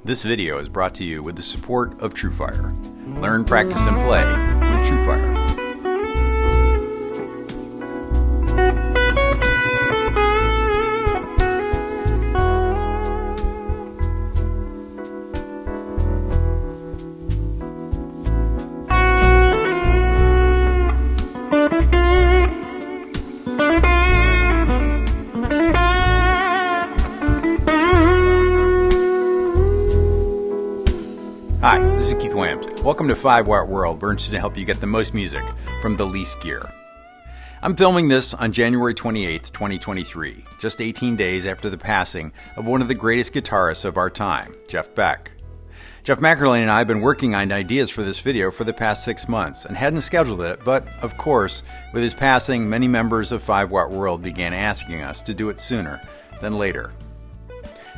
This video is brought to you with the support of TrueFire. Learn, practice, and play with TrueFire. Hi, this is Keith Williams. Welcome to 5-Watt World. We're interested to help you get the most music from the least gear. I'm filming this on January 28th, 2023, just 18 days after the passing of one of the greatest guitarists of our time, Jeff Beck. Jeff Mackerlane and I have been working on ideas for this video for the past 6 months and hadn't scheduled it, but of course, with his passing, many members of 5-Watt World began asking us to do it sooner than later.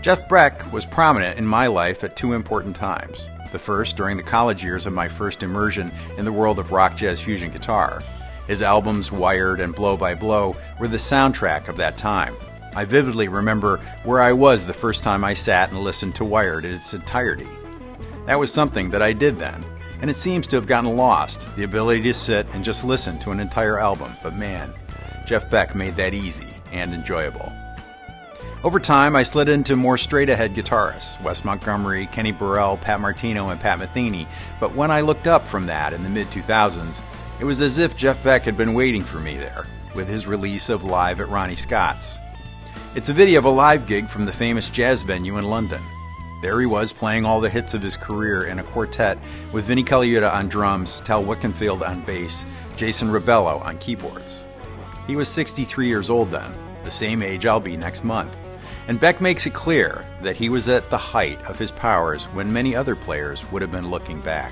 Jeff Beck was prominent in my life at two important times. The first, during the college years of my first immersion in the world of rock jazz fusion guitar. His albums, Wired and Blow by Blow, were the soundtrack of that time. I vividly remember where I was the first time I sat and listened to Wired in its entirety. That was something that I did then, and it seems to have gotten lost, the ability to sit and just listen to an entire album. But man, Jeff Beck made that easy and enjoyable. Over time, I slid into more straight-ahead guitarists, Wes Montgomery, Kenny Burrell, Pat Martino, and Pat Metheny, but when I looked up from that in the mid-2000s, it was as if Jeff Beck had been waiting for me there, with his release of Live at Ronnie Scott's. It's a video of a live gig from the famous jazz venue in London. There he was playing all the hits of his career in a quartet with Vinnie Colaiuta on drums, Tal Wickenfield on bass, Jason Rebello on keyboards. He was 63 years old then, the same age I'll be next month. And Beck makes it clear that he was at the height of his powers when many other players would have been looking back.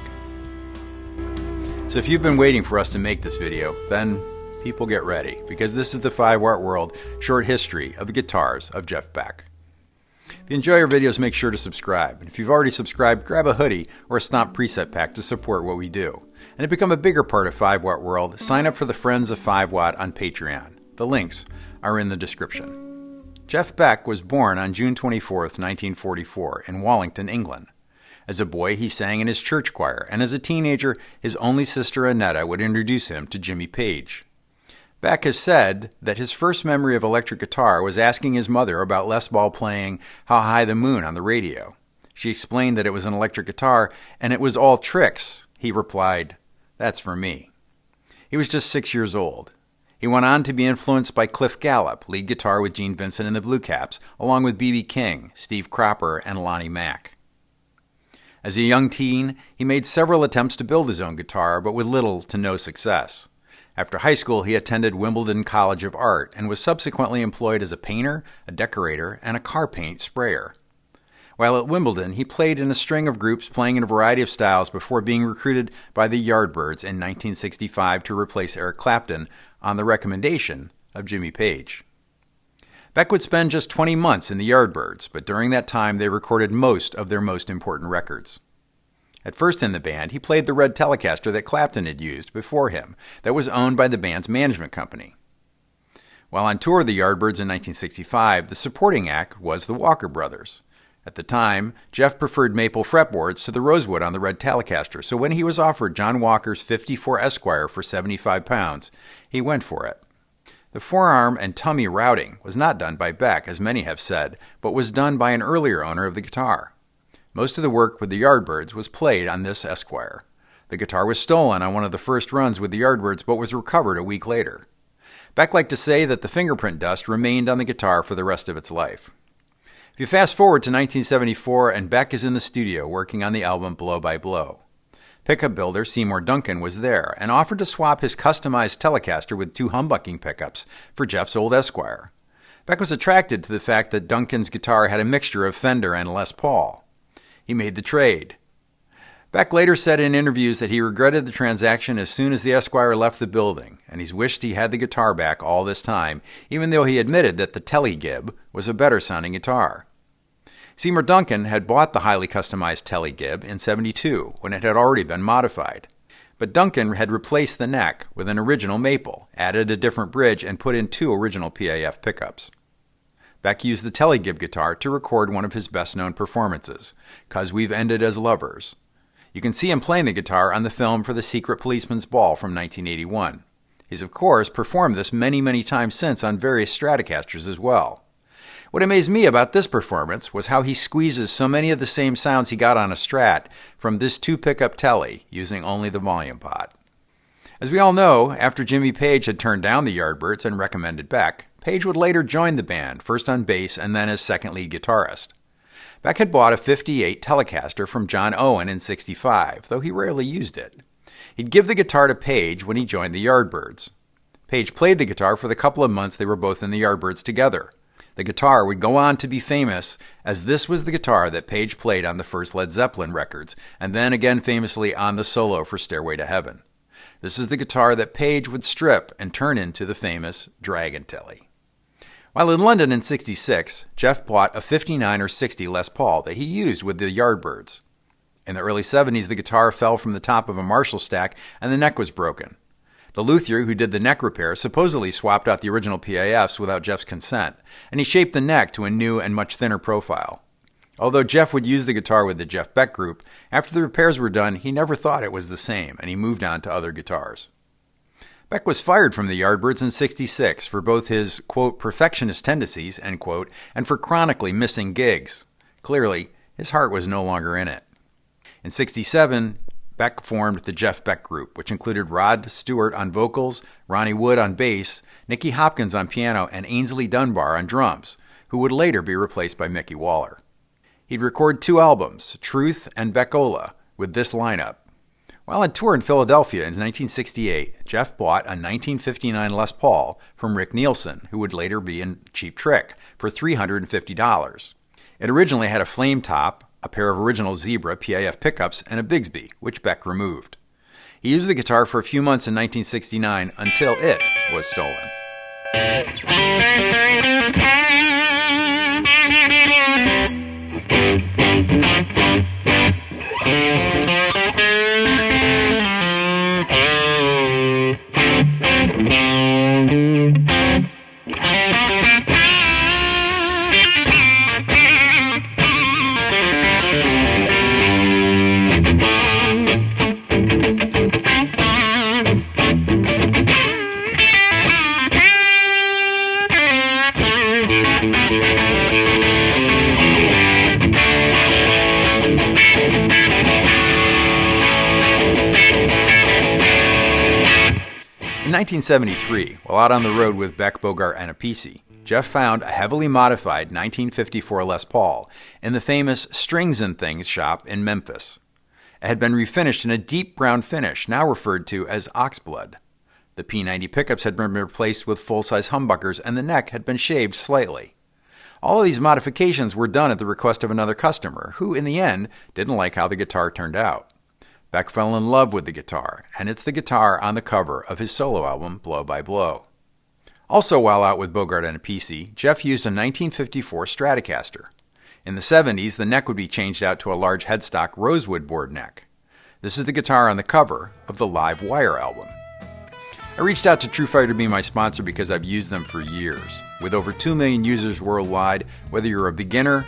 So if you've been waiting for us to make this video, then people get ready, because this is the 5-Watt World short history of the guitars of Jeff Beck. If you enjoy our videos, make sure to subscribe. And if you've already subscribed, grab a hoodie or a Stomp preset pack to support what we do. And to become a bigger part of 5-Watt World, sign up for the Friends of 5-Watt on Patreon. The links are in the description. Jeff Beck was born on June 24, 1944, in Wallington, England. As a boy, he sang in his church choir, and as a teenager, his only sister Annetta would introduce him to Jimmy Page. Beck has said that his first memory of electric guitar was asking his mother about Les Paul playing How High the Moon on the radio. She explained that it was an electric guitar, and it was all tricks. He replied, "That's for me." He was just 6 years old. He went on to be influenced by Cliff Gallup, lead guitar with Gene Vincent and the Blue Caps, along with B.B. King, Steve Cropper, and Lonnie Mack. As a young teen, he made several attempts to build his own guitar, but with little to no success. After high school, he attended Wimbledon College of Art and was subsequently employed as a painter, a decorator, and a car paint sprayer. While at Wimbledon, he played in a string of groups playing in a variety of styles before being recruited by the Yardbirds in 1965 to replace Eric Clapton on the recommendation of Jimmy Page. Beck would spend just 20 months in the Yardbirds, but during that time they recorded most of their most important records. At first in the band, he played the red Telecaster that Clapton had used before him, that was owned by the band's management company. While on tour with the Yardbirds in 1965, the supporting act was the Walker Brothers. At the time, Jeff preferred maple fretboards to the rosewood on the red Telecaster, so when he was offered John Walker's 54 Esquire for 75 pounds, he went for it. The forearm and tummy routing was not done by Beck, as many have said, but was done by an earlier owner of the guitar. Most of the work with the Yardbirds was played on this Esquire. The guitar was stolen on one of the first runs with the Yardbirds, but was recovered a week later. Beck liked to say that the fingerprint dust remained on the guitar for the rest of its life. If you fast forward to 1974, and Beck is in the studio working on the album Blow by Blow. Pickup builder Seymour Duncan was there and offered to swap his customized Telecaster with 2 humbucking pickups for Jeff's old Esquire. Beck was attracted to the fact that Duncan's guitar had a mixture of Fender and Les Paul. He made the trade. Beck later said in interviews that he regretted the transaction as soon as the Esquire left the building, and he's wished he had the guitar back all this time, even though he admitted that the Tele-Gib was a better sounding guitar. Seymour Duncan had bought the highly customized Tele-Gib in '72 when it had already been modified. But Duncan had replaced the neck with an original maple, added a different bridge, and put in 2 original PAF pickups. Beck used the Telegib guitar to record one of his best-known performances, "'Cause We've Ended as Lovers." You can see him playing the guitar on the film for The Secret Policeman's Ball from 1981. He's, of course, performed this many, many times since on various Stratocasters as well. What amazed me about this performance was how he squeezes so many of the same sounds he got on a Strat from this 2-pickup Tele using only the volume pot. As we all know, after Jimmy Page had turned down the Yardbirds and recommended Beck, Page would later join the band, first on bass and then as second lead guitarist. Beck had bought a '58 Telecaster from John Owen in '65, though he rarely used it. He'd give the guitar to Page when he joined the Yardbirds. Page played the guitar for the couple of months they were both in the Yardbirds together. The guitar would go on to be famous, as this was the guitar that Page played on the first Led Zeppelin records, and then again famously on the solo for Stairway to Heaven. This is the guitar that Page would strip and turn into the famous Dragon Tele. While in London in '66, Jeff bought a '59 or '60 Les Paul that he used with the Yardbirds. In the early '70s, the guitar fell from the top of a Marshall stack and the neck was broken. The luthier who did the neck repair supposedly swapped out the original PAFs without Jeff's consent, and he shaped the neck to a new and much thinner profile. Although Jeff would use the guitar with the Jeff Beck group, after the repairs were done, he never thought it was the same, and he moved on to other guitars. Beck was fired from the Yardbirds in '66 for both his, quote, perfectionist tendencies, end quote, and for chronically missing gigs. Clearly, his heart was no longer in it. In '67, Beck formed the Jeff Beck Group, which included Rod Stewart on vocals, Ronnie Wood on bass, Nicky Hopkins on piano, and Ainsley Dunbar on drums, who would later be replaced by Mickey Waller. He'd record 2 albums, Truth and Beckola, with this lineup. While on tour in Philadelphia in 1968, Jeff bought a 1959 Les Paul from Rick Nielsen, who would later be in Cheap Trick, for $350. It originally had a flame top, a pair of original Zebra PAF pickups, and a Bigsby, which Beck removed. He used the guitar for a few months in 1969 until it was stolen. In 1973, while out on the road with Beck, Bogart, and Appice, Jeff found a heavily modified 1954 Les Paul in the famous Strings and Things shop in Memphis. It had been refinished in a deep brown finish, now referred to as oxblood. The P90 pickups had been replaced with full-size humbuckers, and the neck had been shaved slightly. All of these modifications were done at the request of another customer, who, in the end, didn't like how the guitar turned out. Beck fell in love with the guitar, and it's the guitar on the cover of his solo album, Blow by Blow. Also while out with Bogart and Appice, Jeff used a 1954 Stratocaster. In the 70s, the neck would be changed out to a large headstock rosewood board neck. This is the guitar on the cover of the Live Wire album. I reached out to TrueFire to be my sponsor because I've used them for years. With over 2 million users worldwide, whether you're a beginner,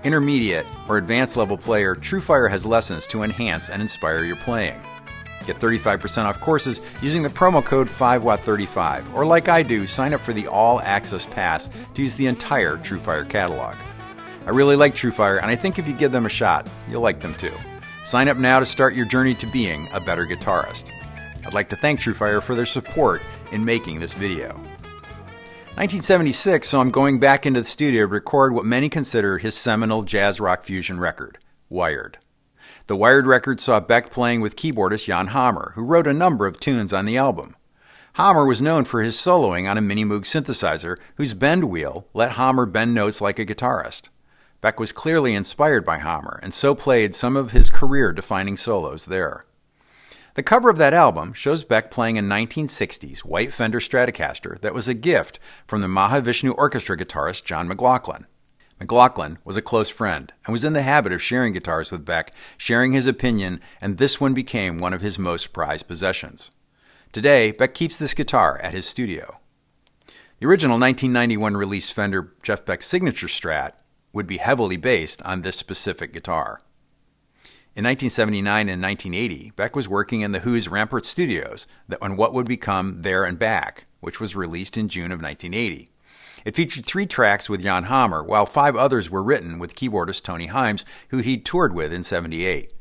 intermediate, or advanced level player, TrueFire has lessons to enhance and inspire your playing. Get 35% off courses using the promo code 5watt35, or like I do, sign up for the All Access Pass to use the entire TrueFire catalog. I really like TrueFire, and I think if you give them a shot, you'll like them too. Sign up now to start your journey to being a better guitarist. I'd like to thank TrueFire for their support in making this video. 1976 saw him going back into the studio to record what many consider his seminal jazz rock fusion record, Wired. The Wired record saw Beck playing with keyboardist Jan Hammer, who wrote a number of tunes on the album. Hammer was known for his soloing on a Mini Moog synthesizer, whose bend wheel let Hammer bend notes like a guitarist. Beck was clearly inspired by Hammer, and so played some of his career-defining solos there. The cover of that album shows Beck playing a 1960s white Fender Stratocaster that was a gift from the Mahavishnu Orchestra guitarist John McLaughlin. McLaughlin was a close friend and was in the habit of sharing guitars with Beck, sharing his opinion, and this one became one of his most prized possessions. Today, Beck keeps this guitar at his studio. The original 1991 released Fender Jeff Beck Signature Strat would be heavily based on this specific guitar. In 1979 and 1980, Beck was working in the Who's Rampart Studios on what would become There and Back, which was released in June of 1980. It featured 3 tracks with Jan Hammer, while 5 others were written with keyboardist Tony Himes, who he'd toured with in '78.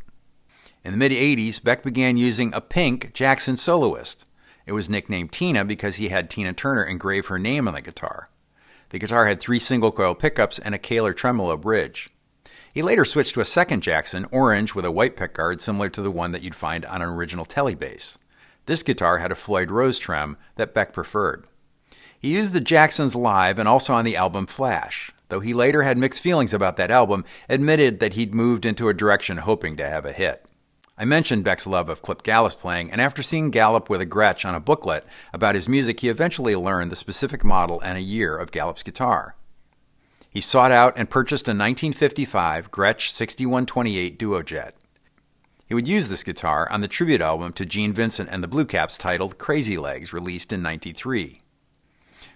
In the mid-'80s, Beck began using a pink Jackson soloist. It was nicknamed Tina because he had Tina Turner engrave her name on the guitar. The guitar had 3 single-coil pickups and a Kahler tremolo bridge. He later switched to a second Jackson, orange, with a white pickguard similar to the one that you'd find on an original Tele bass. This guitar had a Floyd Rose trem that Beck preferred. He used the Jacksons live and also on the album Flash, though he later had mixed feelings about that album, admitted that he'd moved into a direction hoping to have a hit. I mentioned Beck's love of Clip Gallop's playing, and after seeing Gallup with a Gretsch on a booklet about his music, he eventually learned the specific model and a year of Gallup's guitar. He sought out and purchased a 1955 Gretsch 6128 Duojet. He would use this guitar on the tribute album to Gene Vincent and the Blue Caps titled Crazy Legs, released in '93.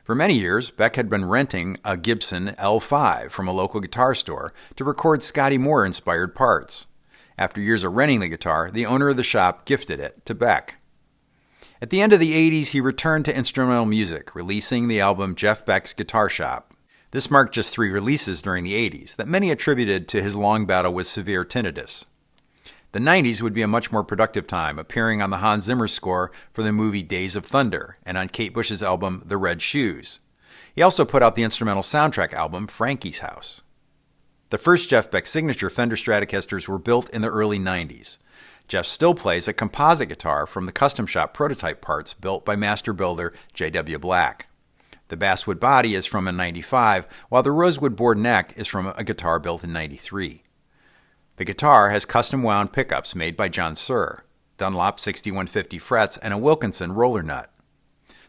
For many years, Beck had been renting a Gibson L5 from a local guitar store to record Scotty Moore-inspired parts. After years of renting the guitar, the owner of the shop gifted it to Beck. At the end of the '80s, he returned to instrumental music, releasing the album Jeff Beck's Guitar Shop. This marked just 3 releases during the '80s that many attributed to his long battle with severe tinnitus. The '90s would be a much more productive time, appearing on the Hans Zimmer score for the movie Days of Thunder and on Kate Bush's album The Red Shoes. He also put out the instrumental soundtrack album Frankie's House. The first Jeff Beck signature Fender Stratocasters were built in the early '90s. Jeff still plays a composite guitar from the custom shop prototype parts built by master builder J.W. Black. The basswood body is from a '95, while the rosewood board neck is from a guitar built in '93. The guitar has custom wound pickups made by John Suhr, Dunlop 6150 frets, and a Wilkinson roller nut.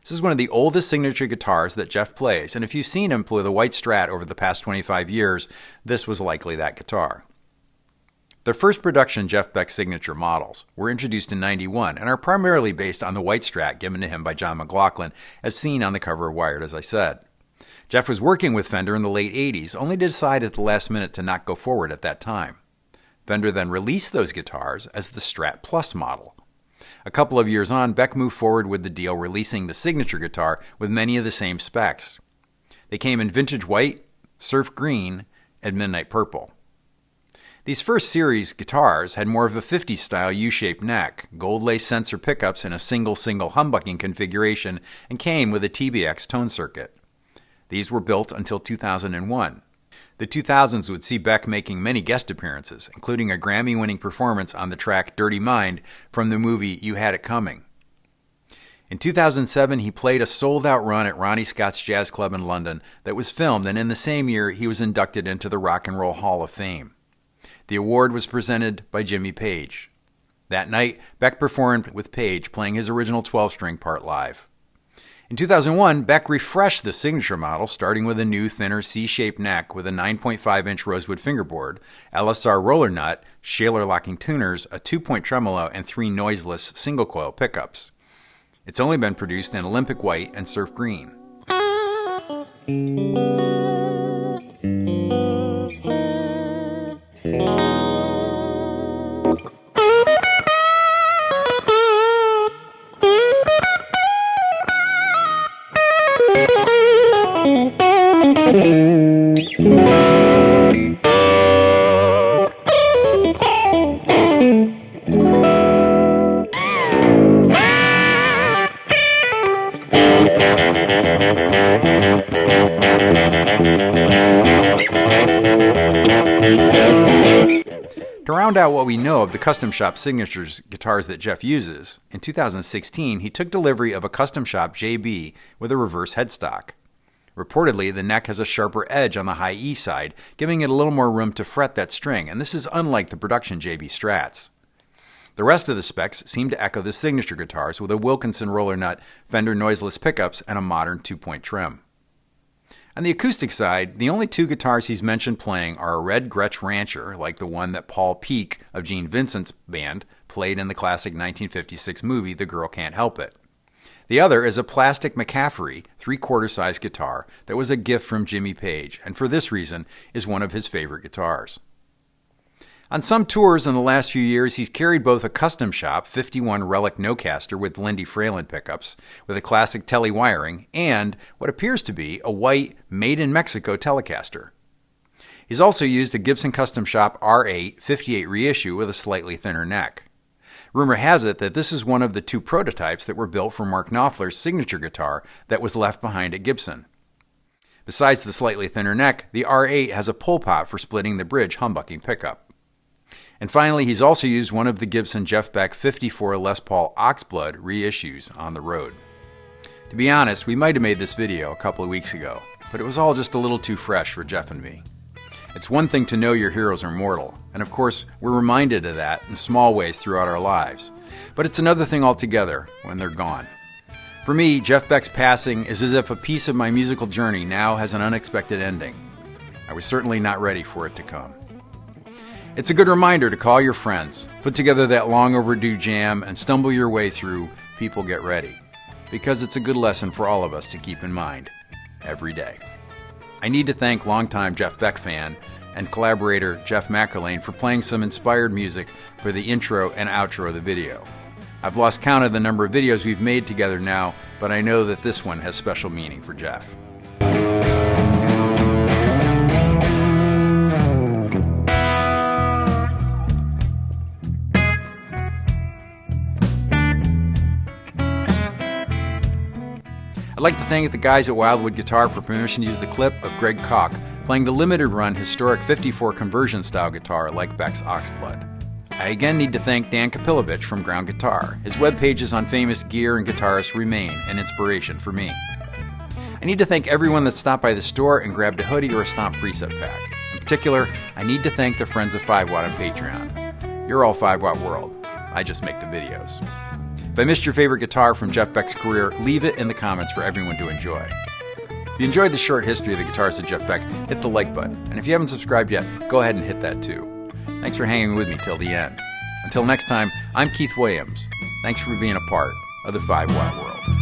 This is one of the oldest signature guitars that Jeff plays, and if you've seen him play the white Strat over the past 25 years, this was likely that guitar. The first production Jeff Beck signature models were introduced in '91 and are primarily based on the white Strat given to him by John McLaughlin, as seen on the cover of Wired, as I said. Jeff was working with Fender in the late '80s, only to decide at the last minute to not go forward at that time. Fender then released those guitars as the Strat Plus model. A couple of years on, Beck moved forward with the deal, releasing the signature guitar with many of the same specs. They came in vintage white, surf green, and midnight purple. These first series guitars had more of a 50s style U-shaped neck, gold lace sensor pickups in a single humbucking configuration, and came with a TBX tone circuit. These were built until 2001. The 2000s would see Beck making many guest appearances, including a Grammy-winning performance on the track Dirty Mind from the movie You Had It Coming. In 2007, he played a sold-out run at Ronnie Scott's Jazz Club in London that was filmed, and in the same year, he was inducted into the Rock and Roll Hall of Fame. The award was presented by Jimmy Page. That night, Beck performed with Page, playing his original 12-string part live. In 2001, Beck refreshed the signature model, starting with a new, thinner C-shaped neck with a 9.5-inch rosewood fingerboard, LSR roller nut, Shaler locking tuners, a 2-point tremolo, and 3 noiseless single-coil pickups. It's only been produced in Olympic white and surf green. To round out what we know of the custom shop signatures guitars that Jeff uses, in 2016 he took delivery of a custom shop JB with a reverse headstock. Reportedly, the neck has a sharper edge on the high E side, giving it a little more room to fret that string, and this is unlike the production JB Strats. The rest of the specs seem to echo the signature guitars with a Wilkinson roller nut, Fender noiseless pickups, and a modern 2-point trim. On the acoustic side, the only 2 guitars he's mentioned playing are a red Gretsch Rancher, like the one that Paul Peek of Gene Vincent's band played in the classic 1956 movie The Girl Can't Help It. The other is a plastic McCaffrey 3/4 size guitar that was a gift from Jimmy Page, and for this reason is one of his favorite guitars. On some tours in the last few years, he's carried both a custom shop 51 Relic Nocaster with Lindy Fralin pickups with a classic tele wiring and what appears to be a white made in Mexico Telecaster. He's also used a Gibson Custom Shop R8 58 reissue with a slightly thinner neck. Rumor has it that this is one of the 2 prototypes that were built for Mark Knopfler's signature guitar that was left behind at Gibson. Besides the slightly thinner neck, the R8 has a pull pot for splitting the bridge humbucking pickup. And finally, he's also used one of the Gibson Jeff Beck 54 Les Paul Oxblood reissues on the road. To be honest, we might have made this video a couple of weeks ago, but it was all just a little too fresh for Jeff and me. It's one thing to know your heroes are mortal, and of course, we're reminded of that in small ways throughout our lives. But it's another thing altogether when they're gone. For me, Jeff Beck's passing is as if a piece of my musical journey now has an unexpected ending. I was certainly not ready for it to come. It's a good reminder to call your friends, put together that long overdue jam, and stumble your way through People Get Ready, because it's a good lesson for all of us to keep in mind every day. I need to thank longtime Jeff Beck fan and collaborator Jeff McErlane for playing some inspired music for the intro and outro of the video. I've lost count of the number of videos we've made together now, but I know that this one has special meaning for Jeff. I'd like to thank the guys at Wildwood Guitar for permission to use the clip of Greg Koch playing the limited run historic 54 conversion style guitar like Beck's Oxblood. I again need to thank Dan Kapilovich from Ground Guitar. His web pages on famous gear and guitarists remain an inspiration for me. I need to thank everyone that stopped by the store and grabbed a hoodie or a Stomp preset pack. In particular, I need to thank the friends of 5 Watt on Patreon. You're all 5 Watt World. I just make the videos. If I missed your favorite guitar from Jeff Beck's career, leave it in the comments for everyone to enjoy. If you enjoyed the short history of the guitarist of Jeff Beck, hit the like button. And if you haven't subscribed yet, go ahead and hit that too. Thanks for hanging with me till the end. Until next time, I'm Keith Williams. Thanks for being a part of the 5 Watt World.